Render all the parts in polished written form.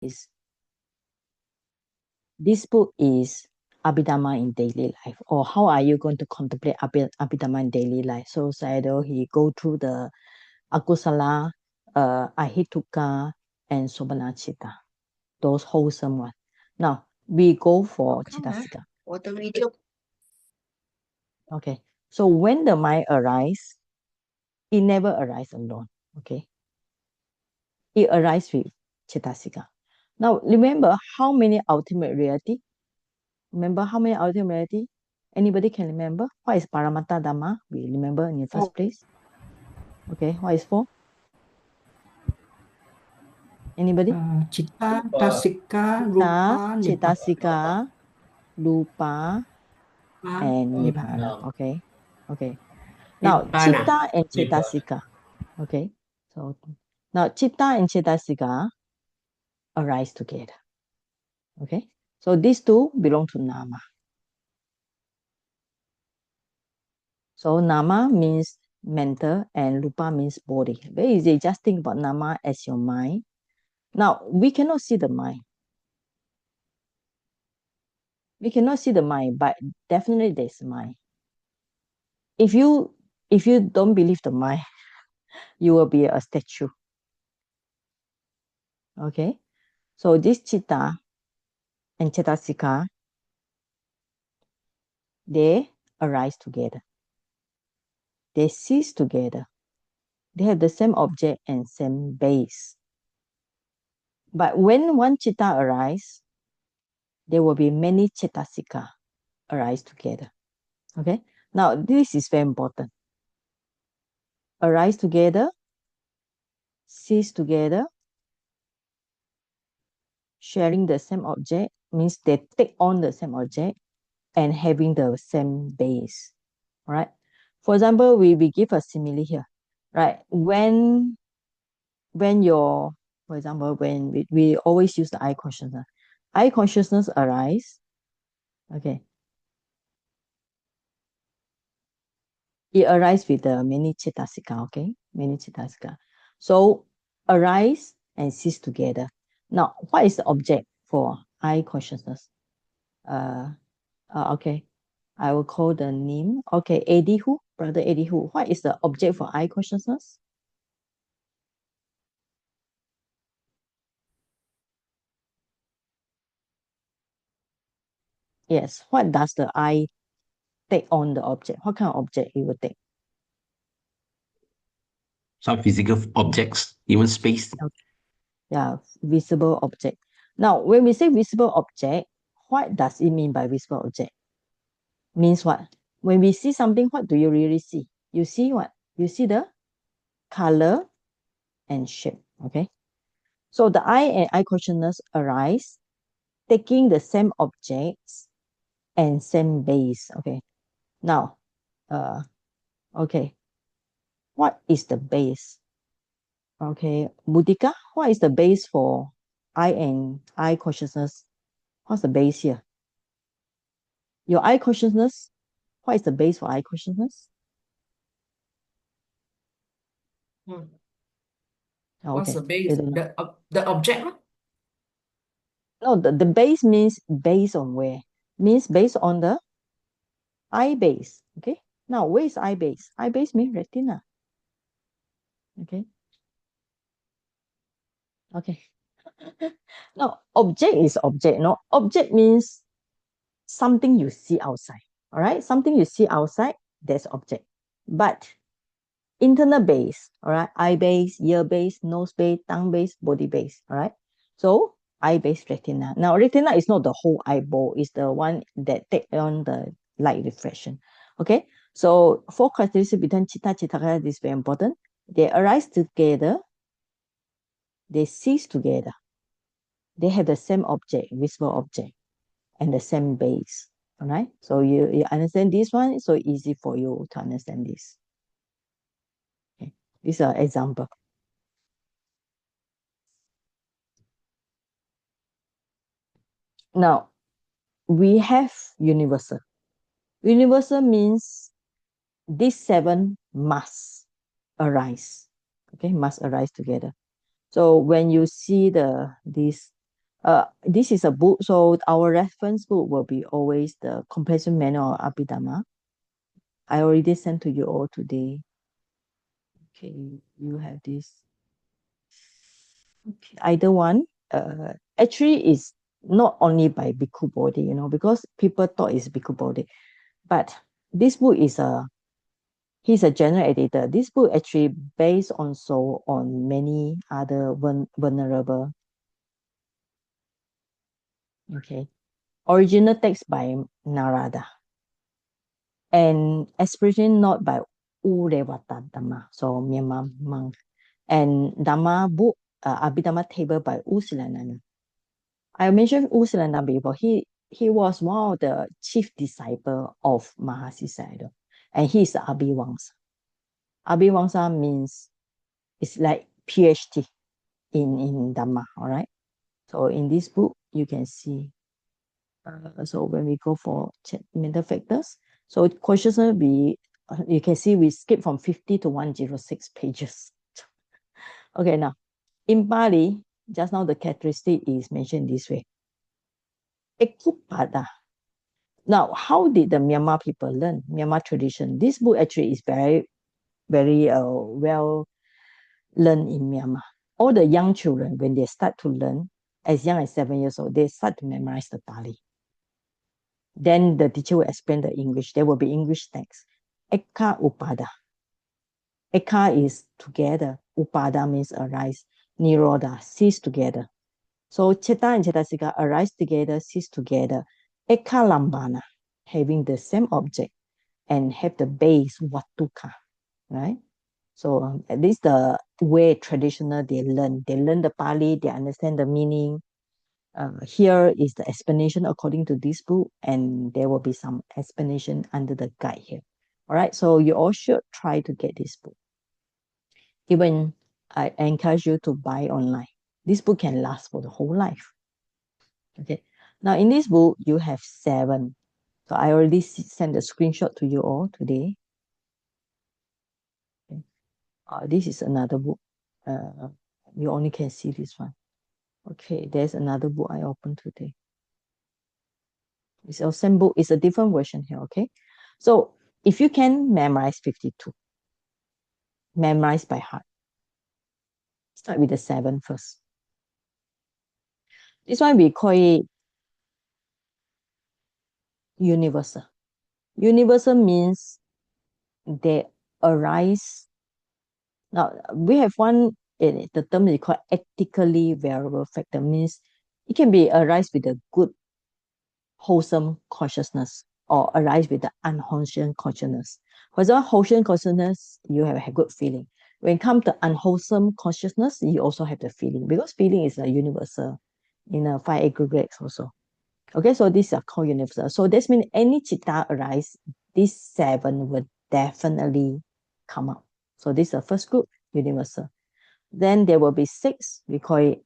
is this book is Abhidhamma in daily life, or how are you going to contemplate Abhidhamma in daily life? So Sayadaw, he go through the Akusala, Ahituka, and Sobanachita, those wholesome ones. Now, we go for cetasika. Okay, so when the mind arises, it never arises alone, okay? It arises with cetasika. Now, remember how many ultimate reality? Remember how many ultimate reality? Anybody can remember? What is Paramatta Dhamma? We remember in the first place. Okay, what is 4? Anybody? Citta, cetasika, rupa, cetasika, rupa, and nibbana. Okay, okay. Now, citta and cetasika. Okay, so now citta and cetasika arise together. Okay, so these two belong to nama. So nama means mental and rupa means body. Very easy. Just think about nama as your mind. Now, we cannot see the mind. We cannot see the mind, but definitely there's mind. If you don't believe the mind, you will be a statue. Okay, so this citta and cetasika, they arise together. They cease together. They have the same object and same base. But when one citta arises, there will be many cetasika arise together. Okay, now this is very important. Arise together, cease together, sharing the same object means they take on the same object and having the same base. All right. For example, we give a simile here, right? When your, for example, when we always use the eye consciousness arise. Okay. It arises with the many cetasika, okay? Many cetasika. So arise and cease together. Now, what is the object for eye consciousness? Okay, I will call the name. Okay, Edihu, brother Edihu. What is the object for eye consciousness? Yes, what does the eye take on the object? What kind of object it will take? Some physical objects, even space. Okay. Yeah, visible object. Now, when we say visible object, what does it mean by visible object? Means what? When we see something, what do you really see? You see what? You see the color and shape, okay? So the eye and eye consciousness arise taking the same objects and same base, okay? Now, okay, what is the base? Okay, Mudika, what is the base for eye and eye consciousness? What's the base here? Your eye consciousness, what is the base for eye consciousness? Okay. What's the base? The object? No, the base means based on where? Means based on the eye base. Okay. Now, where is eye base? Eye base means retina. Okay. Okay. Now, object is object. No, object means something you see outside. All right. Something you see outside, that's object. But internal base, all right, eye base, ear base, nose base, tongue base, body base, all right. So eye base, retina. Now retina is not the whole eyeball, it's the one that take on the light reflection. Okay, so 4 characteristics between citta cetasika is very important. They arise together, they cease together, they have the same object, visible object, and the same base. All right, so you understand this one, it's so easy for you to understand this. Okay, this is an example. Now, we have universal. Universal means these 7 must arise. Okay, must arise together. So when you see this This is a book, so our reference book will be always the Comprehensive Manual of Abhidhamma. I already sent to you all today. Okay, you have this. Okay, either one. Actually, is not only by Bhikkhu Bodhi, you know, because people thought it's Bhikkhu Bodhi, but this book is he's a general editor. This book actually based also on many other venerable. Okay, original text by Narada, and expression not by Urevata Dhamma, so Myanmar monk, and Dhamma book, Abhidhamma table by Usilananda. I mentioned Usilananda before. He was one of the chief disciple of Mahasi Sayadaw, and he is Abhivangsa. Abhivangsa means it's like PhD in Dhamma, all right? So in this book, you can see. So when we go for mental factors, so consciousness, you can see we skip from 50 to 106 pages. Okay, now in Bali, just now the characteristic is mentioned this way. Ekupada. Now, how did the Myanmar people learn? Myanmar tradition. This book actually is very, very well learned in Myanmar. All the young children, when they start to learn, as young as 7 years old, they start to memorize the Pali. Then the teacher will explain the English. There will be English text. Eka Upada. Eka is together. Upada means arise. Nirodha, cease together. So Citta and cetasika arise together, cease together. Eka Lambana, having the same object and have the base Watuka, right? So at least the way traditional they learn. They learn the Pali, they understand the meaning. Here is the explanation according to this book, and there will be some explanation under the guide here. All right, so you all should try to get this book. Even I encourage you to buy online. This book can last for the whole life. Okay, now in this book, you have 7. So I already sent a screenshot to you all today. Okay. This is another book. You only can see this one. Okay, there's another book I opened today. It's the same book. It's a different version here, okay? So if you can memorize 52, memorize by heart. Start with the 7 first. This one we call it universal. Universal means they arise. Now, we have one, the term is called ethically variable factor, means it can be arise with a good, wholesome consciousness or arise with the unwholesome consciousness. For example, wholesome consciousness, you have a good feeling. When it comes to unwholesome consciousness, you also have the feeling, because feeling is a universal in a 5 aggregates also. Okay, so these are called universal. So this means any citta arise, these 7 will definitely come up. So this is the first group, universal. Then there will be 6, we call it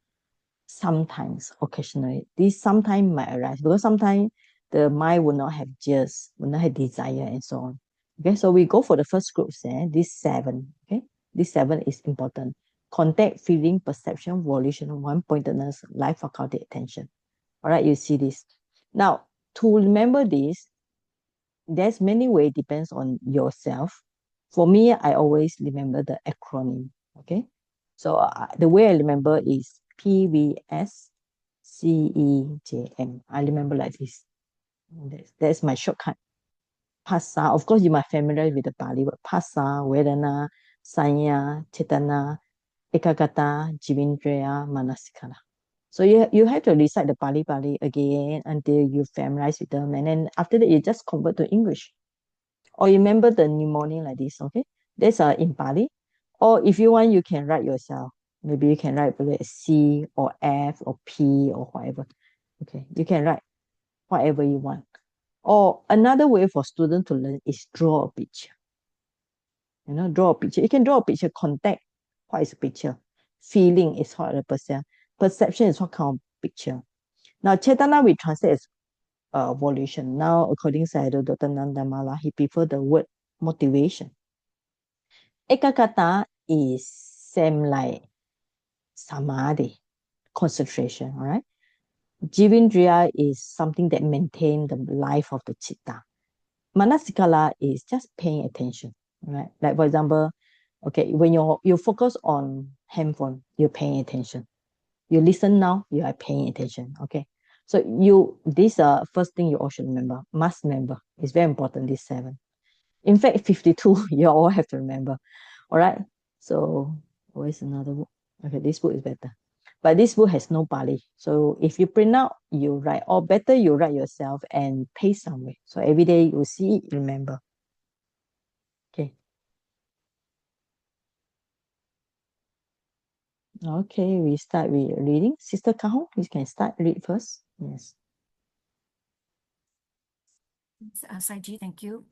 sometimes, occasionally. These sometimes might arise because sometimes the mind will not have just, will not have desire and so on. Okay, so we go for the first group, these 7. Okay, this 7 is important. Contact, feeling, perception, volition, one-pointedness, life, faculty, attention. All right, you see this. Now, to remember this, there's many ways, depends on yourself. For me, I always remember the acronym, okay? So the way I remember is PVSCEJM. I remember like this. That's my shortcut. Phassa, of course, you might familiar with the Pali word. Phassa, Vedana, Sanya, Chetana, Ekagata, Jivindriya, Manasikara. So you have to recite the Pali again until you familiarize with them. And then after that, you just convert to English. Or you remember the mnemonic like this, okay? That's in Pali. Or if you want, you can write yourself. Maybe you can write C or F or P or whatever. Okay, you can write whatever you want. Or another way for students to learn is draw a picture. You know, draw a picture. You can draw a picture, contact. What is a picture? Feeling is what a person. Perception is what kind of picture. Now, Chetana we translate as volition. Now, according to Sayadaw Dr. Nandamala, he preferred the word motivation. Ekagata is same like samadhi, concentration, all right? Jirindriya is something that maintains the life of the citta. Manasikala is just paying attention, right? Like for example, okay, when you focus on handphone, you're paying attention. You listen now, you are paying attention. Okay. So this first thing you all should remember, must remember. It's very important, this 7. In fact, 52, you all have to remember. All right. So where's another book? Okay, this book is better. But this book has no Pali. So if you print out, you write, or better you write yourself and paste somewhere. So every day you see it, remember. Okay. Okay, we start with reading. Sister Kahong, you can start read first. Yes. Saiji, thank you.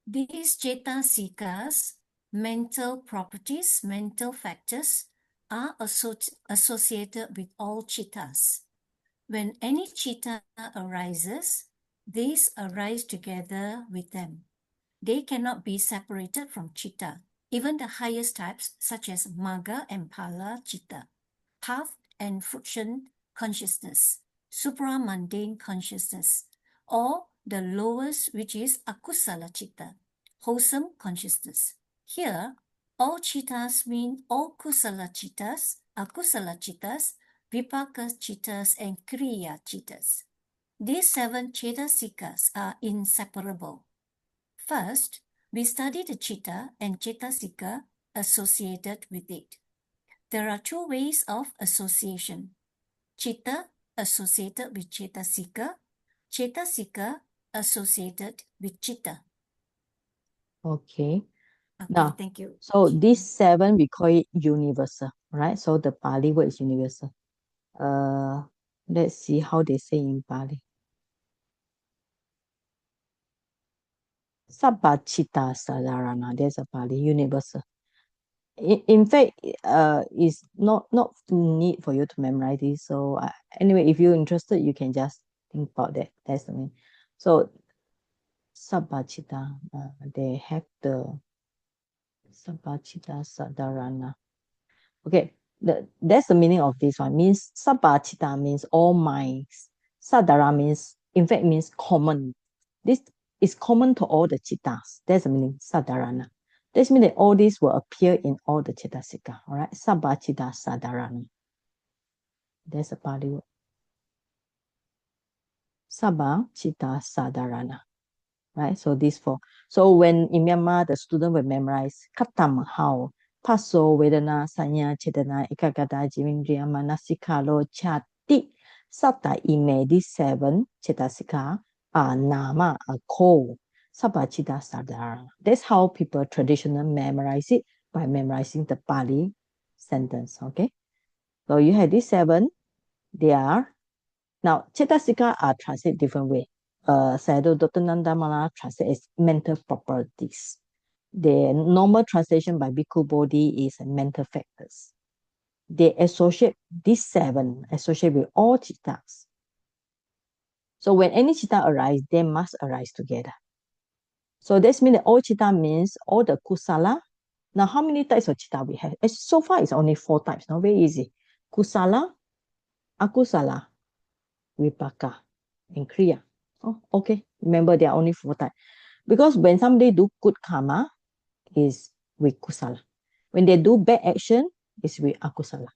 These cetasikas, mental properties, mental factors, are associated with all cittas. When any citta arises, these arise together with them. They cannot be separated from citta, even the highest types such as magga and phala citta, path and fruition consciousness, supramundane consciousness, or the lowest, which is akusala citta, wholesome consciousness. Here, all cittas mean all kusala cittas, akusala cittas, vipaka cittas, and kriya cittas. These 7 cetasikas are inseparable. First, we study the citta and cetasika associated with it. There are 2 ways of association. Citta associated with cetasika, cetasika associated with citta. Okay. Okay, Now, thank you. so these 7, we call it universal, right? So the Pali word is universal. Let's see how they say in Pali. Sabbacita sadharana, there's a Pali, universal. In fact, it's not need for you to memorize this. So anyway, if you're interested, you can just think about that. That's the meaning. So Sabbacita, they have the Sabbacita sadharana. Okay, that's the meaning of this one. Means Sabbacita means all minds. Sadhara means, in fact, means common. This is common to all the cittas. That's the meaning, sadharana. This means that all these will appear in all the cetasika. All right, Sabbacita sadharana. That's a Pali word. Sabbacita sadharana. Right, so these 4. So when in Myanmar, the student will memorize katam how paso vedana sanya chetana ekagata jivindriya manasika lo chati sata ime. These 7 cetasika are nama, are called sabachita sadhara. That's how people traditionally memorize it, by memorizing the Pali sentence. Okay, so you have these 7. They are, now cetasika are translated different way. Sayadaw Dr. Nandamala translate as mental properties. The normal translation by Bhikkhu Bodhi is mental factors. They associate these 7, associate with all cittas. So when any citta arise, they must arise together. So this means that all citta means all the kusala. Now, how many types of citta we have? So far, it's only 4 types. Now, very easy. Kusala, akusala, vipaka, and kriya. Oh, okay. Remember, there are only 4 types. Because when somebody do good karma, is with kusala. When they do bad action, is with akusala.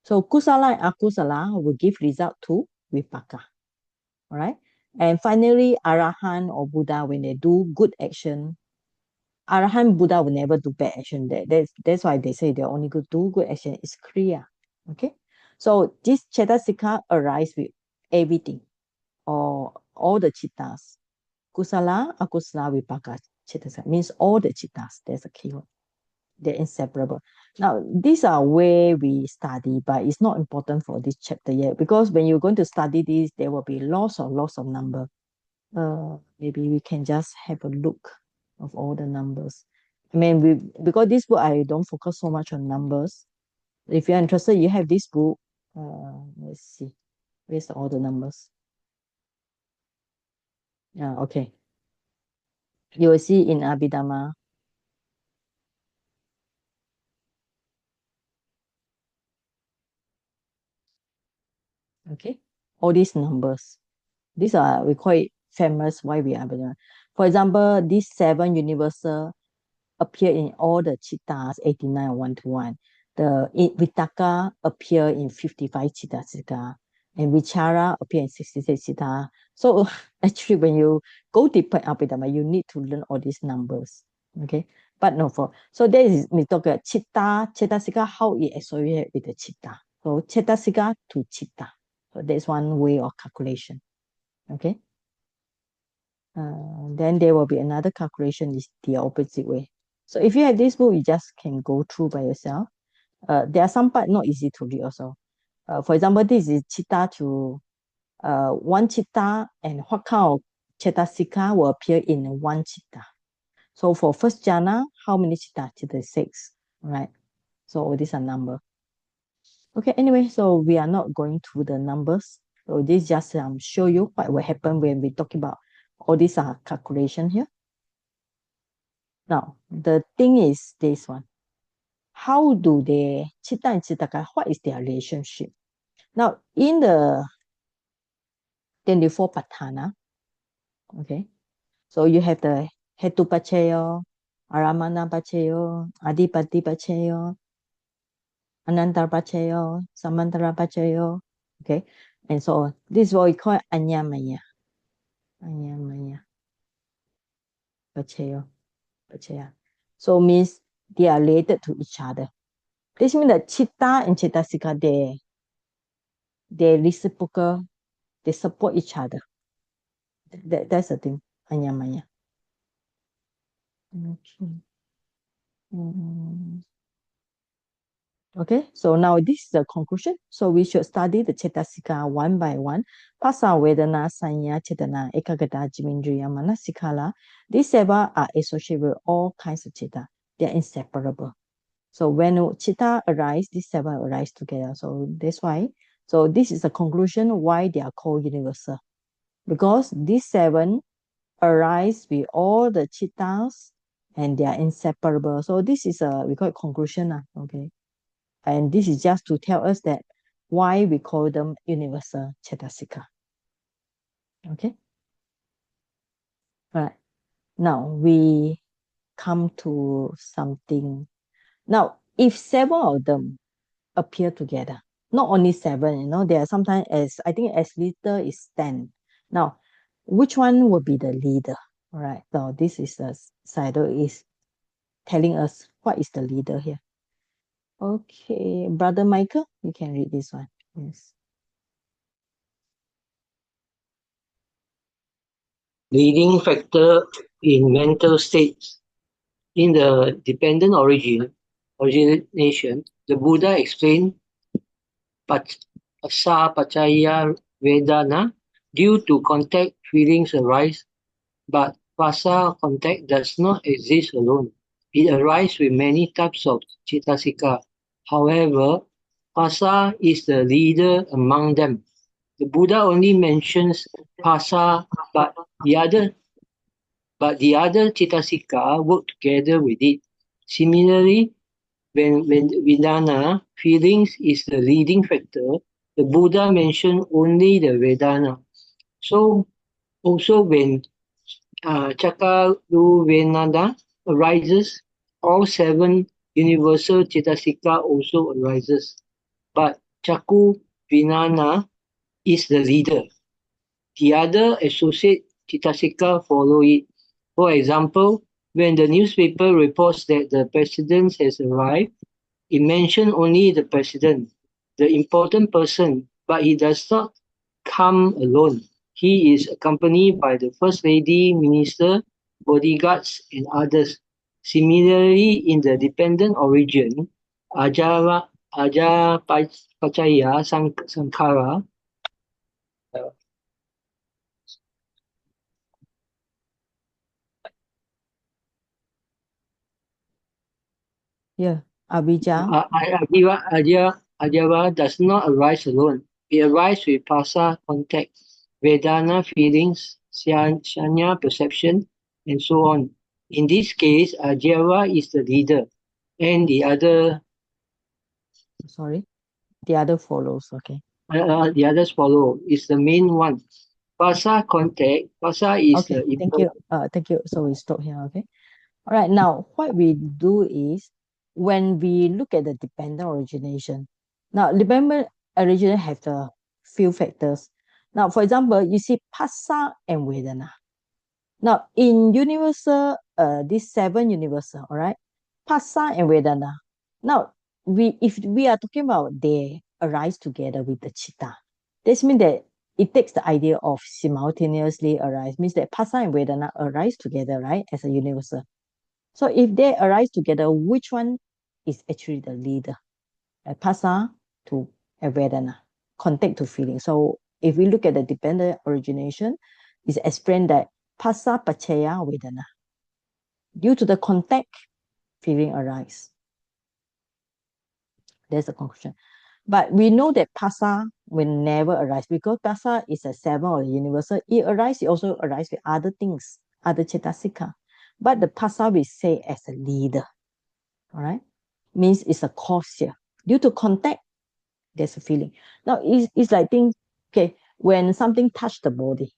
So kusala and akusala will give result to vipaka. All right. And finally, Arahan or Buddha, when they do good action, Arahan Buddha will never do bad action. That's why they say they only do good action. Is kriya. Okay. So this cetasika arise with everything, or all the cittas. Kusala, akusala, vipaka, cetasika means all the cittas. That's a keyword. They're inseparable. Now, these are where we study, but it's not important for this chapter yet, because when you're going to study this, there will be lots of number. Maybe we can just have a look of all the numbers. I mean, because this book, I don't focus so much on numbers. If you're interested, you have this book. Let's see. Where's all the numbers? Yeah, okay. You will see in Abhidhamma. Okay, all these numbers. These are, we call it famous, why we are. For example, these 7 universal appear in all the cittas, 89 1-1. The Vitaka appear in 55 cetasika, and Vichara appear in 66 citta. So actually, when you go deeper Abhidhamma, you need to learn all these numbers. Okay, but no, so there is we talk about cetasika, how it associate with the citta. So cetasika to citta. So that's one way of calculation. Okay. Then there will be another calculation is the opposite way. So if you have this book, you just can go through by yourself. There are some part not easy to read also. For example, this is citta to one citta, and what kind of cetasika will appear in one citta. So for first jhana, how many citta? Citta 6, right? So these are number. Okay, anyway, so we are not going through the numbers. So this just show you what will happen when we talk about all these are calculation here. Now, the thing is this one. How do they, Citta and Cittaka, what is their relationship? Now, in the 24 Patthana, okay, so you have the Hetupacheyo, Aramanapacheyo, Adipatipacheyo, Anantarapacheyo, Samantarapacheyo, okay, and so on. This is what we call Anyamaya. Anyamaya. Pacheyo. Pacheya. So means they are related to each other. This means that Citta and Cetasika, they reciprocal, they support each other. That's the thing. Anyamaya. Okay. Okay, so now this is the conclusion. So we should study the Cetasika one by one. Pasa, Vedana, Sanya, Chetana, Ekagata, Jimindriya, Manasikala. These 7 are associated with all kinds of Citta. They are inseparable. So when Citta arise, these 7 arise together. So that's why. So this is the conclusion why they are called universal. Because these 7 arise with all the Cittas and they are inseparable. So this is we call it conclusion. Okay. And this is just to tell us that why we call them universal cetasika. Okay. All right. Now we come to something. Now, if 7 of them appear together, not only 7, there are sometimes I think as little is 10. Now, which one will be the leader? All right. So this is the Sayadaw is telling us what is the leader here. Okay, Brother Michael, you can read this one. Yes. Leading factor in mental states. In the dependent origination, the Buddha explained Pasa Pachaya Vedana due to contact feelings arise, but Pasa contact does not exist alone. It arises with many types of cetasika. However, Pasa is the leader among them. The Buddha only mentions Pasa, but the other cetasika work together with it. Similarly, when Vedana, feelings, is the leading factor, the Buddha mentioned only the Vedana. So also when Chakaruvenada arises, all 7 universal cetasika also arises. But Chaku Vinana is the leader. The other associate cetasika follow it. For example, when the newspaper reports that the president has arrived, it mentions only the president, the important person, but he does not come alone. He is accompanied by the first lady, minister, bodyguards, and others. Similarly, in the dependent origin, Ajapachaya Sankara, Yeah, Abhija. Ajava does not arise alone. It arises with Pasa contact, Vedana feelings, Shanya perception, and so on. In this case, Ajava is the leader, and the other Sorry. The other follows, okay. The others follow. It's the main one. Pasa contact. Pasa is Okay, the thank you. Thank you. So we stop here, okay? All right, now what we do is when we look at the dependent origination. Now, dependent origination have the few factors. Now, for example, you see Pasa and Vedana. Now, in universal, these seven universal, all right, Pasa and Vedana. Now, if we are talking about they arise together with the Citta, this means that it takes the idea of simultaneously arise, means that Pasa and Vedana arise together, right, as a universal. So if they arise together, which one is actually the leader? Pasa to Vedana, contact to feeling. So if we look at the dependent origination, it's explained that Pasa Pachaya Vedana. Due to the contact, feeling arise. There's the conclusion. But we know that Pasa will never arise because Pasa is a seven or a universal. It arises, it also arises with other things, other cetasika. But the Pasa we say as a leader. All right, means it's a cause here. Due to contact, there's a feeling. Now it's like thing, okay, when something touch the body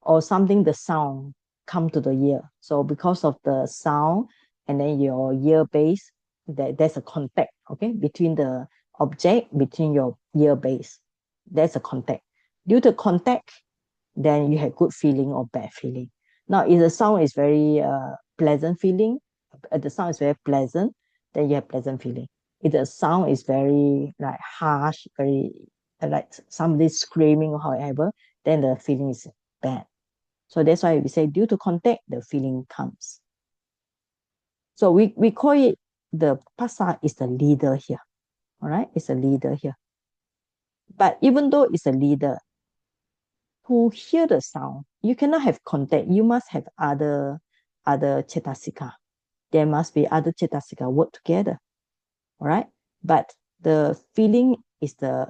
or something, the sound come to the ear. So because of the sound and then your ear base, there's a contact, okay, between the object, between your ear base. There's a contact. Due to contact, then you have good feeling or bad feeling. Now, if the sound is very pleasant feeling, the sound is very pleasant, then you have pleasant feeling. If the sound is very like harsh, very like somebody screaming or however, then the feeling is bad. So that's why we say due to contact, the feeling comes. So we call it the Pasa is the leader here. All right, it's a leader here. But even though it's a leader, to hear the sound, you cannot have contact. You must have other cetasika. There must be other cetasika work together. All right, but the feeling is the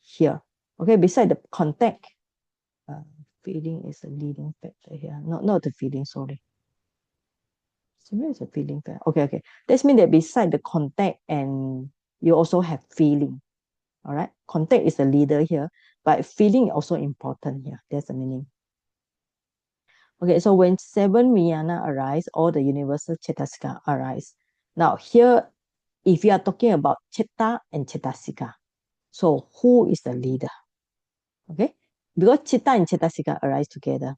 here. Okay, beside the contact, feeling is a leading factor here. Not the feeling. Sorry. Where is the feeling factor? Okay. That means that beside the contact and you also have feeling. All right, contact is the leader here, but feeling also important here. That's the meaning. Okay, so when seven Vijnana arise, all the universal cetasika arise. Now here, if you are talking about Citta and cetasika, so who is the leader? Okay, because Citta and cetasika arise together,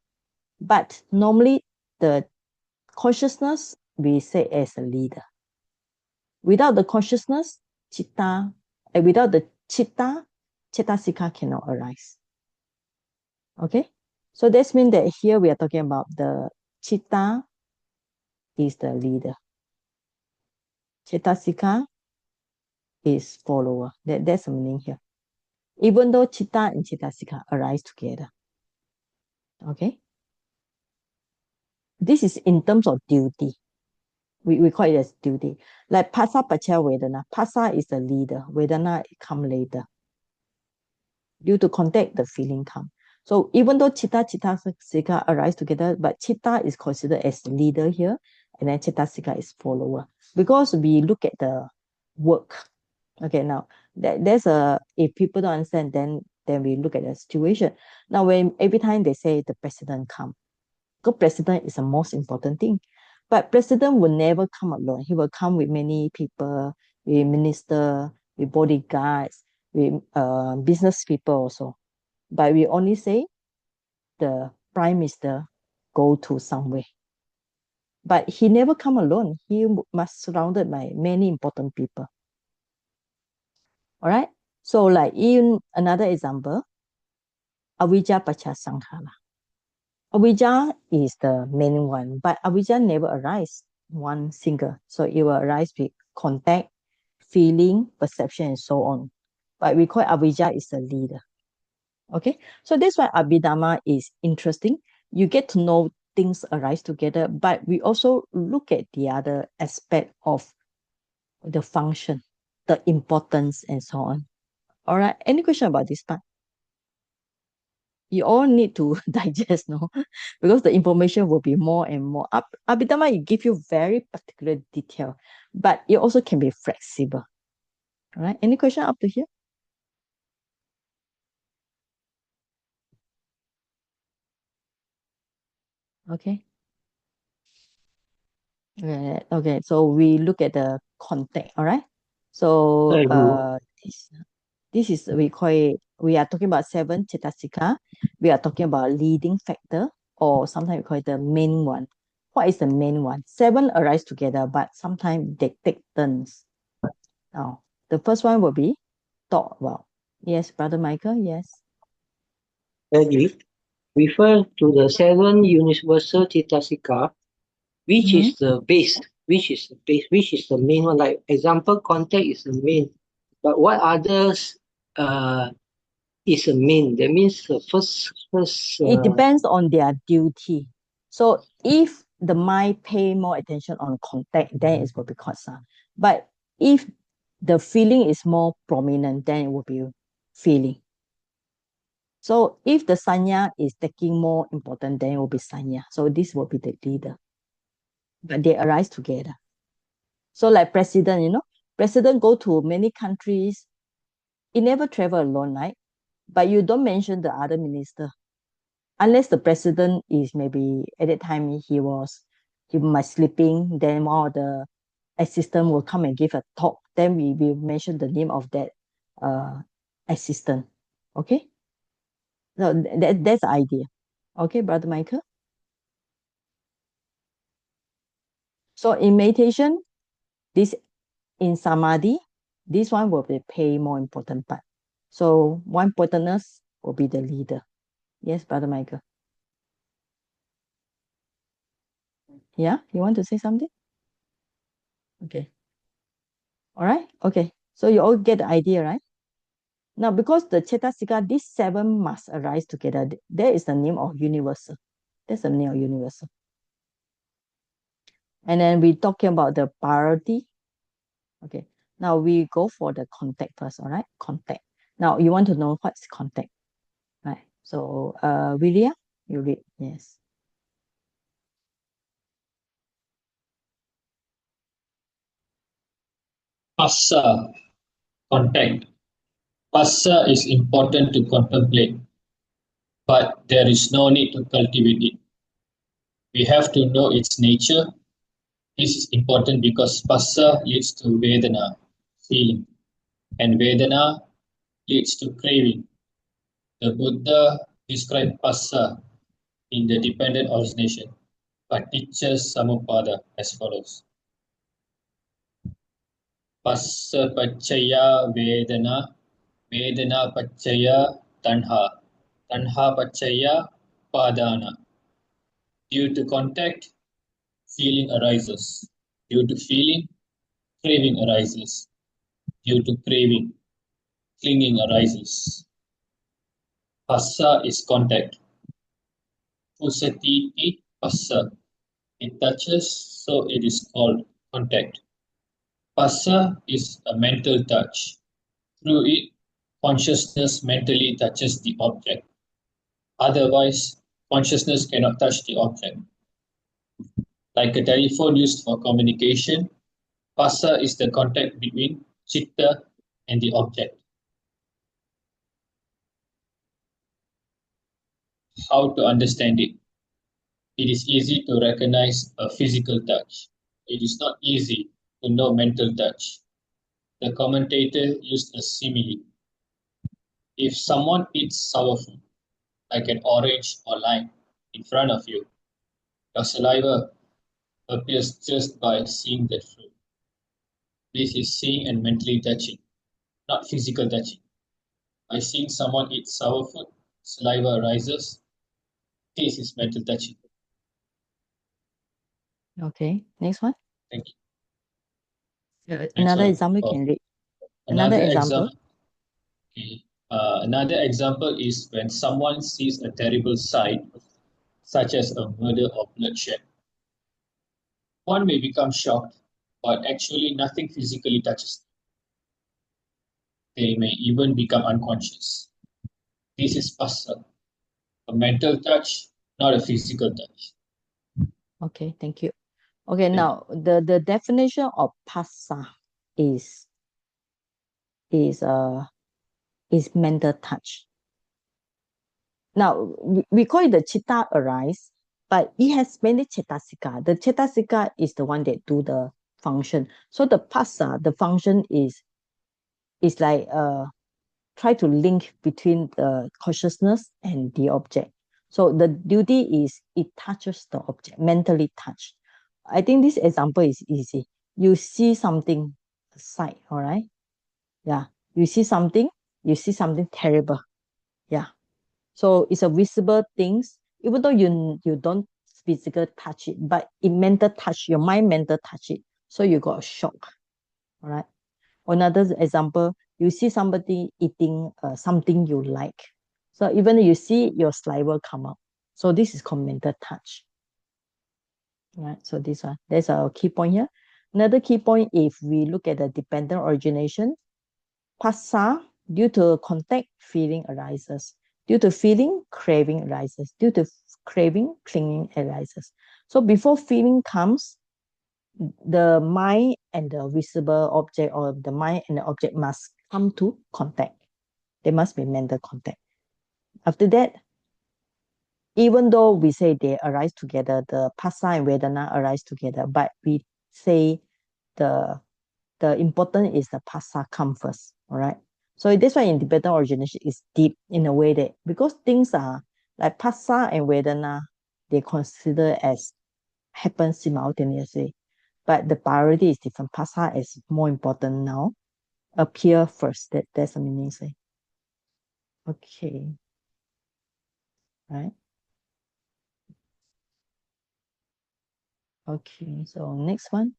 but normally the consciousness we say as a leader. Without the consciousness, without the Citta, cetasika cannot arise. Okay, so that means that here we are talking about the Citta is the leader. Cetasika is follower. That's the meaning here. Even though Citta and cetasika arise together. Okay. This is in terms of duty. We call it as duty. Like Pasa Pacha Vedana. Pasa is the leader. Vedana come later. Due to contact, the feeling come. So even though Citta, cetasika arise together, but Citta is considered as the leader here, and then cetasika is follower. Because we look at the work. Okay, now there's if people don't understand, then we look at the situation. Now when every time they say the president come, because president is the most important thing. But president will never come alone. He will come with many people, with minister, with bodyguards, with business people also. But we only say the prime minister go to somewhere. But he never come alone. He must surrounded by many important people. All right. So like in another example, Avijja Pacha Sankhara. Avijja is the main one, but Avijja never arise one single. So it will arise with contact, feeling, perception, and so on. But we call Avijja is the leader. Okay, so that's why Abhidhamma is interesting. You get to know things arise together, but we also look at the other aspect of the function, the importance, and so on. All right, any question about this part? You all need to digest, no? Because the information will be more and more. Abhidhamma, it give you very particular detail, but it also can be flexible. All right. Any question up to here? Okay. Okay. So we look at the context. All right. So I agree. this is we call it, we are talking about 7 cetasika. We are talking about leading factor, or sometimes we call it the main one. What is the main one? 7 arise together, but sometimes they take turns. Now, the first one will be talk about. Yes, Brother Michael. Yes. Agree. Refer to the 7 universal cetasika, which Mhm. is the base, which is the main one. Like example, contact is the main, but what others is the main? That means the first. It depends on their duty. So if the mind pay more attention on contact, then it will be kosa. But if the feeling is more prominent, then it will be feeling. So if the sanya is taking more important, then it will be sanya. So this will be the leader. But they arise together. So like president, president go to many countries, he never travel alone, right? But you don't mention the other minister. Unless the president is maybe at that time he might sleeping, then one of the assistant will come and give a talk. Then we will mention the name of that uh assistant. Okay? So that's the idea. Okay, Brother Michael. So in meditation, this in samadhi, this one will be pay more important part. So one importance will be the leader. Yes, Brother Michael. Yeah, you want to say something? Okay. All right. Okay. So you all get the idea, right? Now, because the cetasika, these 7 must arise together. There is the name of universal. That's the name of universal. And then we talking about the priority. Okay. Now we go for the contact first. All right. Contact. Now you want to know what's contact, right? So, William, you read. Yes. Passa, contact. Passa is important to contemplate, but there is no need to cultivate it. We have to know its nature. This is important because passa leads to Vedana, feeling, and Vedana leads to craving. The Buddha described passa in the dependent origination, Paticca Samuppada, as follows. Passa Paccaya Vedana, Vedana Paccaya Tanha, Tanha Paccaya Padana. Due to contact, feeling arises. Due to feeling, craving arises. Due to craving, clinging arises. Passa is contact. Pusatiti passa. It touches, so it is called contact. Passa is a mental touch. Through it, consciousness mentally touches the object. Otherwise, consciousness cannot touch the object. Like a telephone used for communication, passa is the contact between citta and the object. How to understand it? It is easy to recognize a physical touch. It is not easy to know mental touch. The commentator used a simile. If someone eats sour food, like an orange or lime, in front of you, your saliva appears just by seeing that fruit. This is seeing and mentally touching, not physical touching. By seeing someone eat sour food, saliva rises. This is mental touching. Okay. Next one. Thank you. Next Another one. example you can read. Another Another example. example. Okay. Another example is when someone sees a terrible sight, such as a murder or bloodshed. One may become shocked, but actually nothing physically touches them. They may even become unconscious. This is passa, a mental touch, not a physical touch. Okay, thank you. Okay, Thank now the definition of passa is is mental touch. Now we call it the citta arise, but it has many cetasika. The cetasika is the one that do the function. So the phassa, the function is like try to link between the consciousness and the object. So the duty is it touches the object, mentally touched. I think this example is easy. You see something sight, all right? Yeah. You see something terrible. Yeah. So it's a visible things, even though you don't physically touch it, but it mental touch, your mind mental touch it. So you got a shock. All right. Another example, you see somebody eating something you like. So even you see your saliva come out. So this is called mental touch. Right. So that's our key point here. Another key point, if we look at the dependent origination, phassa, due to contact, feeling arises. Due to feeling, craving arises. Due to craving, clinging arises. So before feeling comes, the mind and the visible object, or the mind and the object must come to contact. There must be mental contact. After that, even though we say they arise together, the phassa and vedana arise together, but we say the important is the phassa come first. All right. So that's why independent origination is deep in a way that, because things are like phassa and vedana, they consider as happen simultaneously, but the priority is different. Phassa is more important now, appear first. That's the meaning. Say. Okay. Right. Okay. So next one.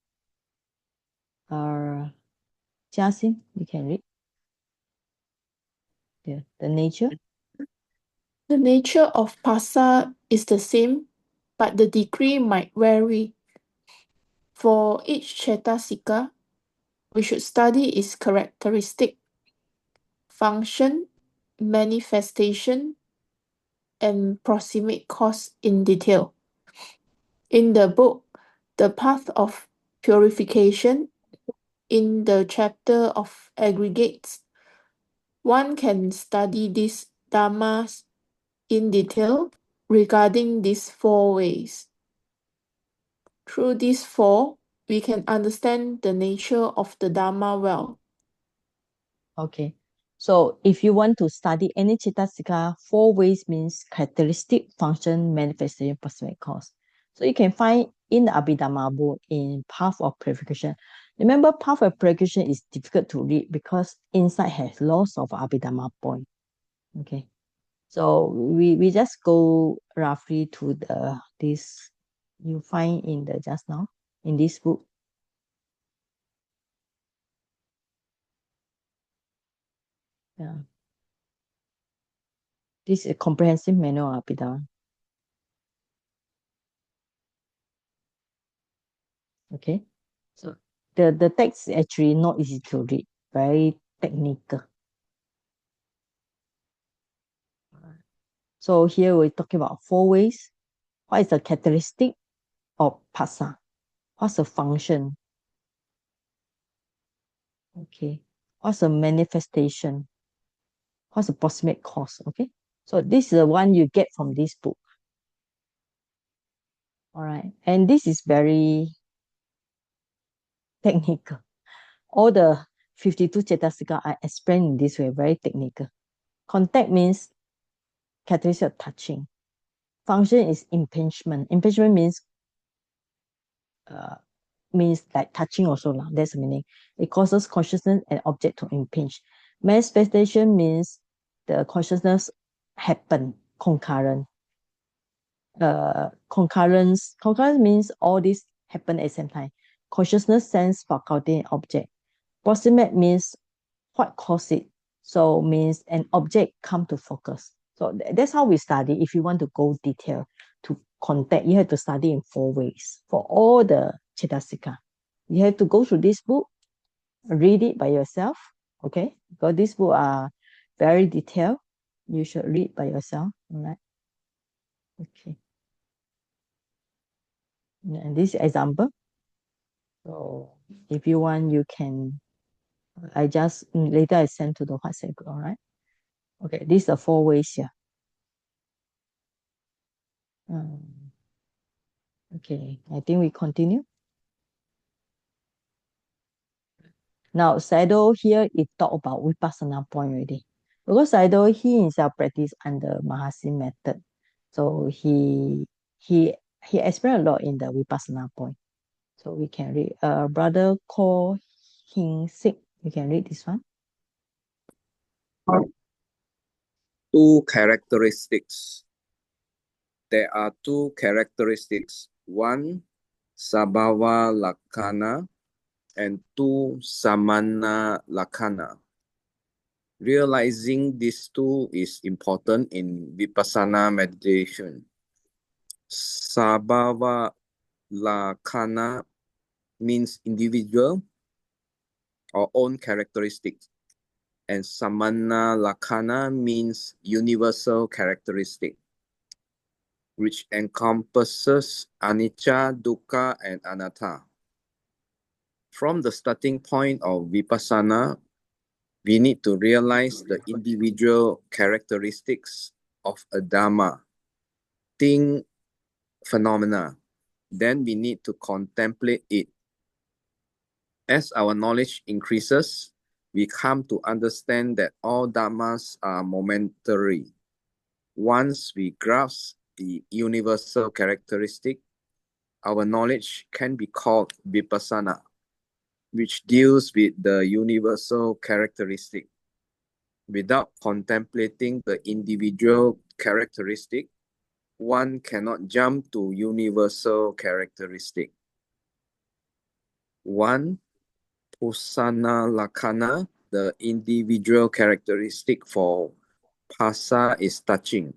Jiaxin, you can read. Yeah, the nature. The nature of phassa is the same, but the degree might vary. For each cetasika, we should study its characteristic, function, manifestation, and proximate cause in detail. In the book, The Path of Purification, in the chapter of aggregates, one can study these dhammas in detail regarding these four ways. Through these four, we can understand the nature of the Dhamma well. Okay. So if you want to study any cetasika, four ways means characteristic, function, manifestation, proximate cause. So you can find in the Abhidhamma book in Path of Purification. Remember, Path of Purification is difficult to read because inside has lots of Abhidhamma point. Okay. So we just go roughly to this you find in the just now in this book. Yeah. This is a comprehensive manual of Abhidhamma. Okay. So the text is actually not easy to read, very technical. So here we're talking about four ways. What is the characteristic of phassa? What's the function? Okay. What's the manifestation? What's the proximate cause? Okay. So this is the one you get from this book. All right. And this is very technical. All the 52 cetasika are explained in this way, very technical. Contact means characteristic of touching. Function is impingement. Impingement means like touching also lah. That's the meaning. It causes consciousness and object to impinge. Manifestation means the consciousness happen concurrent. Concurrence means all this happen at the same time. Consciousness, sense, faculty, and object. Proximate means what caused it. So means an object come to focus. So that's how we study. If you want to go detail to contact, you have to study in four ways for all the cetasika. You have to go through this book, read it by yourself. Okay, because this book are very detailed. You should read by yourself. All right. Okay. And this example. So if you want, you can Later I send to the WhatsApp group, all right? Okay, these are 4 ways here. Okay, I think we continue. Now, Saido here, it talk about Vipassana point already. Because Saido, he himself practice under Mahasi method. So he experienced a lot in the Vipassana point. So we can read. Brother called him sick. You can read this one. Two characteristics. There are two characteristics. One, Sabhava Lakkhana, and two, Samana Lakkhana. Realizing these two is important in Vipassana meditation. Sabhava Lakkhana means individual or own characteristics, and Samana Lakkhana means universal characteristic, which encompasses anicca, dukkha, and anatta. From the starting point of Vipassana, we need to realize the individual characteristics of a Dhamma, thing, phenomena. Then we need to contemplate it. As our knowledge increases, we come to understand that all Dhammas are momentary. Once we grasp the universal characteristic, our knowledge can be called Vipassana, which deals with the universal characteristic. Without contemplating the individual characteristic, one cannot jump to universal characteristic. 1. Pusana Lakkhana, the individual characteristic for Phassa is touching.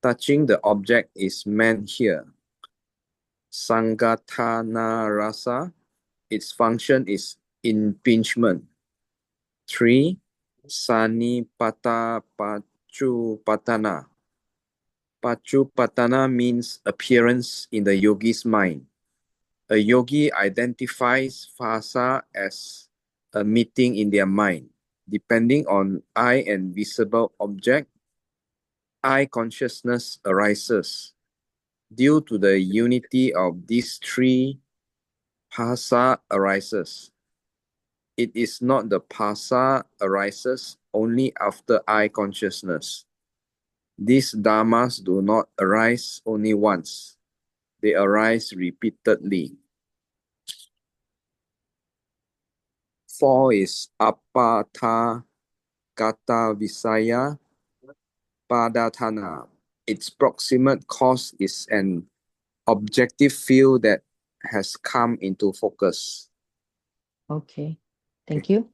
Touching the object is meant here. Sangatana Rasa, its function is impingement. 3. Sanipata Pachupatana. Pachupatana means appearance in the yogi's mind. A yogi identifies Phassa as a meeting in their mind. Depending on eye and visible object, eye consciousness arises. Due to the unity of these three, Phassa arises. It is not the Phassa arises only after eye consciousness. These dhammas do not arise only once. They arise repeatedly. 4 is apata kata visaya padatana. Its proximate cause is an objective field that has come into focus. Okay, thank you.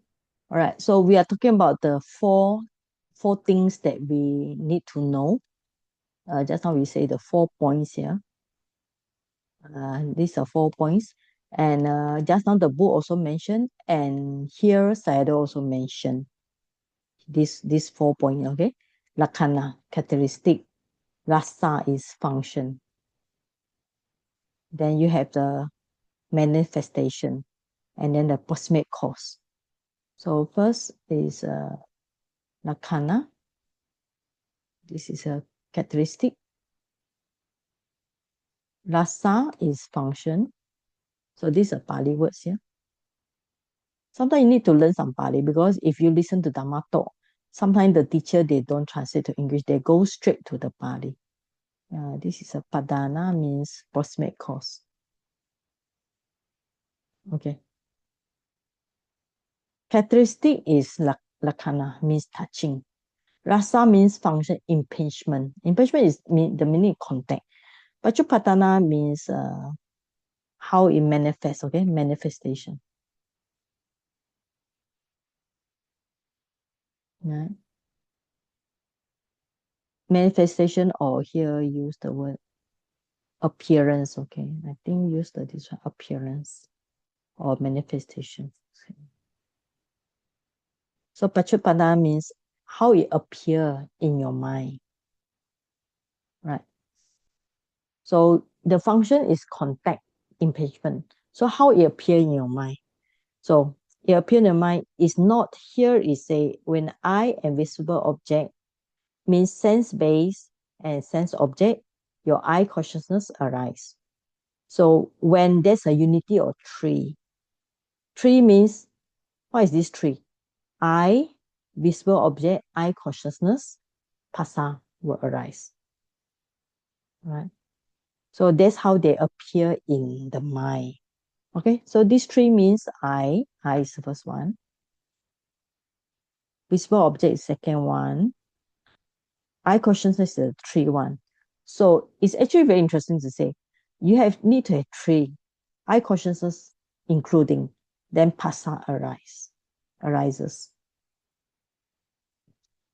All right, so we are talking about the four things that we need to know. Just now we say the 4 points here. These are 4 points. And just now the book also mentioned, and here Sayadaw also mentioned this 4 points, okay? Lakkhana, characteristic. Rasa is function. Then you have the manifestation, and then the proximate cause. So first is Lakkhana. This is a characteristic. Rasa is function. So these are Pali words here. Sometimes you need to learn some Pali, because if you listen to Dhamma talk, sometimes the teacher, they don't translate to English. They go straight to the Pali. This is a padana, means proximate cause. Okay. Characteristic is lakkhana, means touching. Rasa means function, impingement. Impingement is the meaning contact. Pachupatana means how it manifests, okay? Manifestation. Right? Manifestation, or here use the word appearance, okay? I think use this one, appearance or manifestation. Okay. So Pachupatana means how it appear in your mind. Right? So the function is contact, impingement. So how it appear in your mind. So it appear in the mind is not here is say when I and visible object means sense-based and sense object, your eye consciousness arise. So when there's a unity of three means, what is this three? I, visible object, eye consciousness, phassa will arise. Right? So that's how they appear in the mind. Okay, so this three means I is the first one. Visible object is second one. Eye consciousness is the three one. So it's actually very interesting to say. You need to have three. Eye consciousness including, then phassa arises.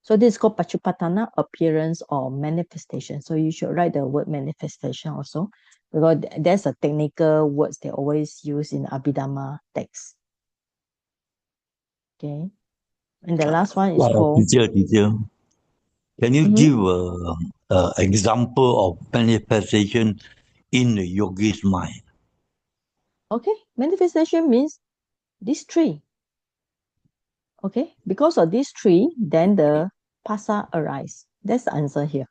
So this is called Pachupatana, appearance or manifestation. So you should write the word manifestation also, because there's a technical words they always use in Abhidhamma text. Okay. And the last one is called... Teacher, can you give an example of manifestation in the yogi's mind? Okay, manifestation means these three. Okay, because of these three, then the phassa arise. That's the answer here.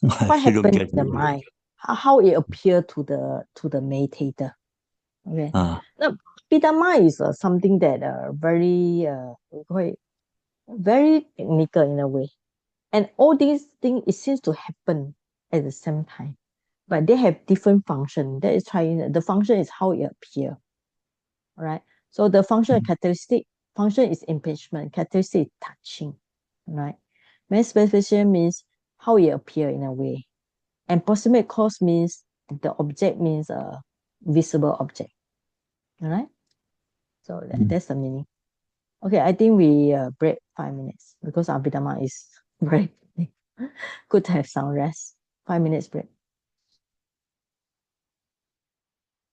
What happened in the mind? How it appear to the meditator. Okay. Now, Abhidhamma is something that very very technical in a way, and all these things it seems to happen at the same time, but they have different function. That is trying the function is how it appear. All right. So the function characteristic function is impingement, characteristic is touching. Right. Manifestation means how it appear in a way, and proximate cause means the object means a visible object. All right. So that's the meaning. Okay, I think we break 5 minutes because Abhidhamma is very good to have some rest. 5 minutes break.